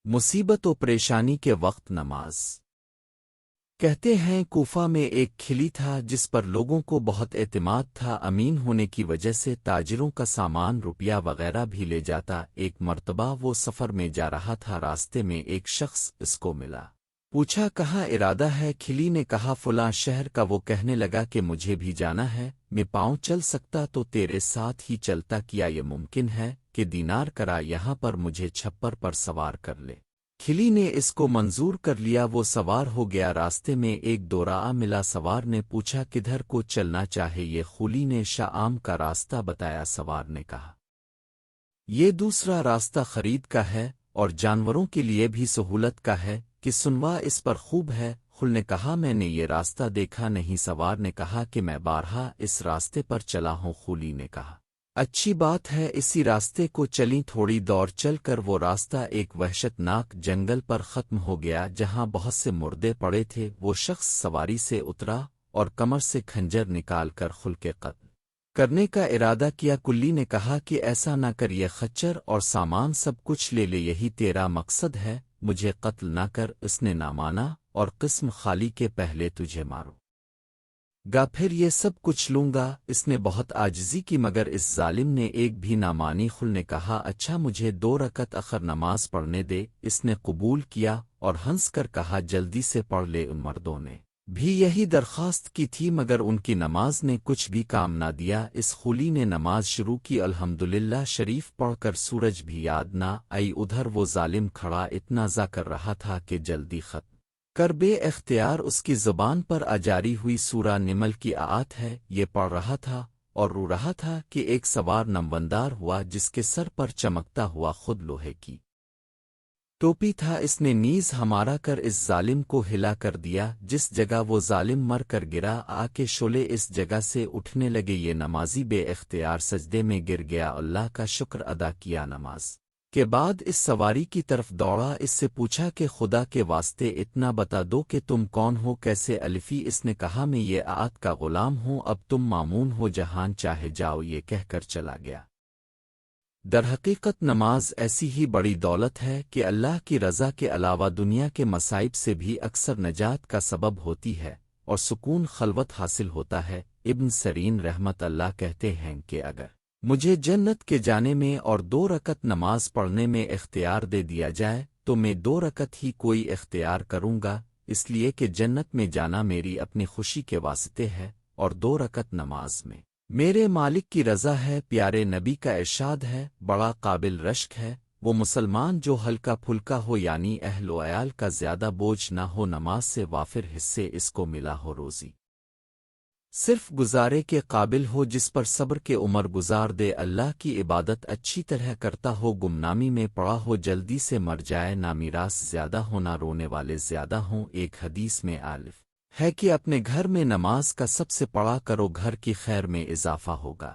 مصیبت و پریشانی کے وقت نماز۔ کہتے ہیں کوفہ میں ایک کھلی تھا جس پر لوگوں کو بہت اعتماد تھا، امین ہونے کی وجہ سے تاجروں کا سامان روپیہ وغیرہ بھی لے جاتا۔ ایک مرتبہ وہ سفر میں جا رہا تھا، راستے میں ایک شخص اس کو ملا، پوچھا کہاں ارادہ ہے؟ کھلی نے کہا فلاں شہر کا۔ وہ کہنے لگا کہ مجھے بھی جانا ہے، میں پاؤں چل سکتا تو تیرے ساتھ ہی چلتا، کیا یہ ممکن ہے کہ دینار کرا یہاں پر مجھے چھپر پر سوار کر لے؟ کھلی نے اس کو منظور کر لیا، وہ سوار ہو گیا۔ راستے میں ایک دوراہ ملا، سوار نے پوچھا کدھر کو چلنا چاہے؟ یہ خلی نے شام کا راستہ بتایا۔ سوار نے کہا یہ دوسرا راستہ خرید کا ہے اور جانوروں کے لیے بھی سہولت کا ہے، کہ سنوا اس پر خوب ہے۔ خل نے کہا میں نے یہ راستہ دیکھا نہیں۔ سوار نے کہا کہ میں بارہا اس راستے پر چلا ہوں۔ خلی نے کہا اچھی بات ہے، اسی راستے کو چلیں۔ تھوڑی دور چل کر وہ راستہ ایک وحشت ناک جنگل پر ختم ہو گیا جہاں بہت سے مردے پڑے تھے۔ وہ شخص سواری سے اترا اور کمر سے کھنجر نکال کر خل کے قتل کرنے کا ارادہ کیا۔ کلی نے کہا کہ ایسا نہ کر، یہ خچر اور سامان سب کچھ لے لے، یہی تیرا مقصد ہے، مجھے قتل نہ کر۔ اس نے نہ مانا اور قسم خالی کے پہلے تجھے مارو گا پھر یہ سب کچھ لوں گا۔ اس نے بہت عاجزی کی مگر اس ظالم نے ایک بھی نہ مانی۔ خل نے کہا اچھا مجھے 2 رکعت اخر نماز پڑھنے دے۔ اس نے قبول کیا اور ہنس کر کہا جلدی سے پڑھ لے۔ ان مردوں نے بھی یہی درخواست کی تھی مگر ان کی نماز نے کچھ بھی کام نہ دیا۔ اس خلی نے نماز شروع کی، الحمدللہ شریف پڑھ کر سورج بھی یاد نہ آئی۔ ادھر وہ ظالم کھڑا اتنا زا کر رہا تھا کہ جلدی ختم کر بے اختیار اس کی زبان پر اجاری ہوئی سورہ نمل کی آیت ہے، یہ پڑھ رہا تھا اور رو رہا تھا کہ ایک سوار نمبردار ہوا جس کے سر پر چمکتا ہوا خود لوہے کی ٹوپی تھا۔ اس نے نیز ہمارا کر اس ظالم کو ہلا کر دیا۔ جس جگہ وہ ظالم مر کر گرا، آ کے شعلے اس جگہ سے اٹھنے لگے۔ یہ نمازی بے اختیار سجدے میں گر گیا، اللہ کا شکر ادا کیا۔ نماز کے بعد اس سواری کی طرف دوڑا، اس سے پوچھا کہ خدا کے واسطے اتنا بتا دو کہ تم کون ہو، کیسے الفی؟ اس نے کہا میں یہ آیت کا غلام ہوں، اب تم مامون ہو، جہان چاہے جاؤ، یہ کہہ کر چلا گیا۔ درحقیقت نماز ایسی ہی بڑی دولت ہے کہ اللہ کی رضا کے علاوہ دنیا کے مصائب سے بھی اکثر نجات کا سبب ہوتی ہے اور سکون خلوت حاصل ہوتا ہے۔ ابن سیرین رحمت اللہ کہتے ہیں کہ اگر مجھے جنت کے جانے میں اور 2 رکعت نماز پڑھنے میں اختیار دے دیا جائے تو میں 2 رکعت ہی کوئی اختیار کروں گا، اس لیے کہ جنت میں جانا میری اپنی خوشی کے واسطے ہے اور 2 رکعت نماز میں میرے مالک کی رضا ہے۔ پیارے نبی کا ارشاد ہے، بڑا قابل رشک ہے وہ مسلمان جو ہلکا پھلکا ہو، یعنی اہل و عیال کا زیادہ بوجھ نہ ہو، نماز سے وافر حصے اس کو ملا ہو، روزی صرف گزارے کے قابل ہو، جس پر صبر کے عمر گزار دے، اللہ کی عبادت اچھی طرح کرتا ہو، گمنامی میں پڑا ہو، جلدی سے مر جائے، نہ میراث زیادہ ہو نہ رونے والے زیادہ ہوں۔ ایک حدیث میں الف ہے کہ اپنے گھر میں نماز کا سب سے پڑا کرو، گھر کی خیر میں اضافہ ہوگا۔